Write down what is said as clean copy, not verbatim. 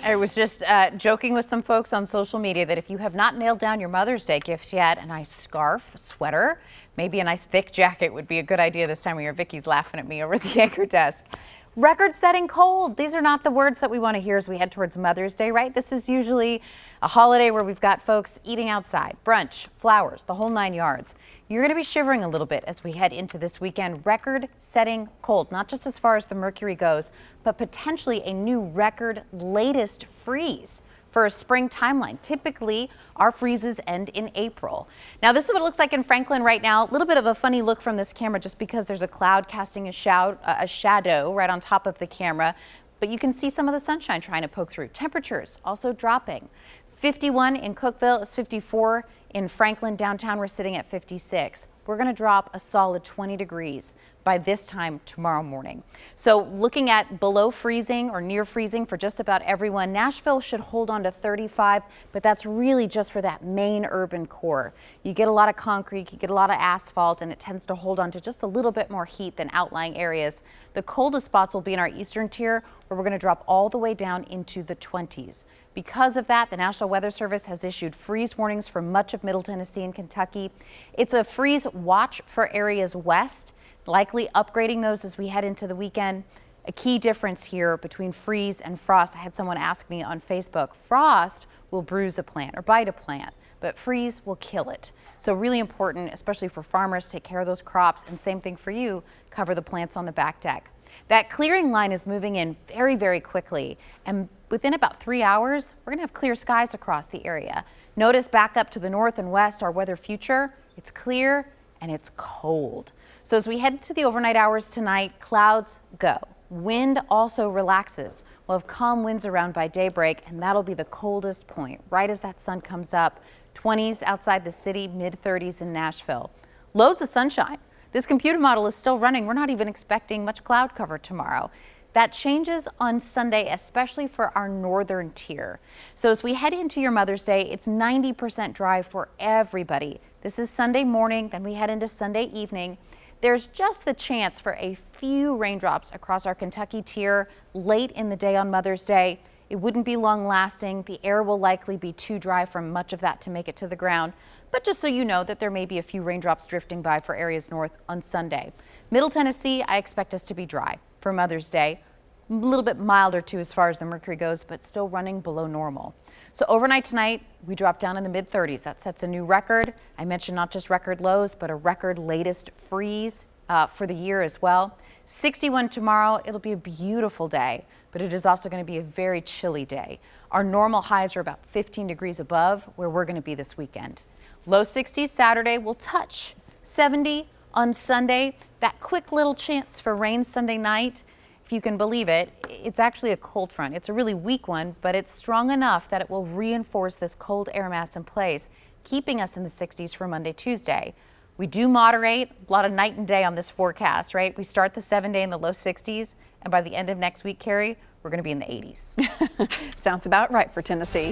I was just joking with some folks on social media that if you have not nailed down your Mother's Day gift yet, a nice scarf, a sweater, maybe a nice thick jacket would be a good idea this time of year. Vicky's laughing at me over at the anchor desk. Record-setting cold. These are not the words that we want to hear as we head towards Mother's Day, right? This is usually a holiday where we've got folks eating outside, brunch, flowers, the whole 9 yards. You're going to be shivering a little bit as we head into this weekend. Record-setting cold, not just as far as the mercury goes, but potentially a new record latest freeze for a spring timeline. Typically, our freezes end in April. Now, this is what it looks like in Franklin right now. A little bit of a funny look from this camera just because there's a cloud casting a shadow right on top of the camera. But you can see some of the sunshine trying to poke through. Temperatures also dropping. 51 in Cookeville, it's 54 in Franklin. Downtown, we're sitting at 56. We're going to drop a solid 20 degrees by this time tomorrow morning. So looking at below freezing or near freezing for just about everyone. Nashville should hold on to 35, but that's really just for that main urban core. You get a lot of concrete, you get a lot of asphalt, and it tends to hold on to just a little bit more heat than outlying areas. The coldest spots will be in our eastern tier, where we're going to drop all the way down into the 20s. Because of that, the National Weather Service has issued freeze warnings for much of Middle Tennessee and Kentucky. It's a freeze watch for areas west, likely upgrading those as we head into the weekend. A key difference here between freeze and frost. I had someone ask me on Facebook, frost will bruise a plant or bite a plant, but freeze will kill it. So really important, especially for farmers, take care of those crops, and same thing for you, cover the plants on the back deck. That clearing line is moving in very, very quickly, and within about 3 hours, we're gonna have clear skies across the area. Notice back up to the north and west, our weather future, it's clear and it's cold. So as we head to the overnight hours tonight, clouds go. Wind also relaxes. We'll have calm winds around by daybreak, and that'll be the coldest point right as that sun comes up. 20s outside the city, mid-30s in Nashville. Loads of sunshine. This computer model is still running. We're not even expecting much cloud cover tomorrow. That changes on Sunday, especially for our northern tier. So as we head into your Mother's Day, it's 90% dry for everybody. This is Sunday morning, then we head into Sunday evening. There's just the chance for a few raindrops across our Kentucky tier late in the day on Mother's Day. It wouldn't be long lasting. The air will likely be too dry for much of that to make it to the ground. But just so you know that there may be a few raindrops drifting by for areas north on Sunday. Middle Tennessee, I expect us to be dry for Mother's Day. A little bit milder too as far as the mercury goes, but still running below normal. So overnight tonight, we drop down in the mid-30s. That sets a new record. I mentioned not just record lows, but a record latest freeze for the year as well. 61 tomorrow. It'll be a beautiful day, but it is also going to be a very chilly day. Our normal highs are about 15 degrees above where we're going to be this weekend. Low 60s Saturday, will touch 70 on Sunday. That quick little chance for rain Sunday night. If you can believe it, it's actually a cold front. It's a really weak one, but it's strong enough that it will reinforce this cold air mass in place, keeping us in the 60s for Monday, Tuesday. We do moderate, a lot of night and day on this forecast, right? We start the 7-day in the low 60s, and by the end of next week, Carrie, we're going to be in the 80s. Sounds about right for Tennessee.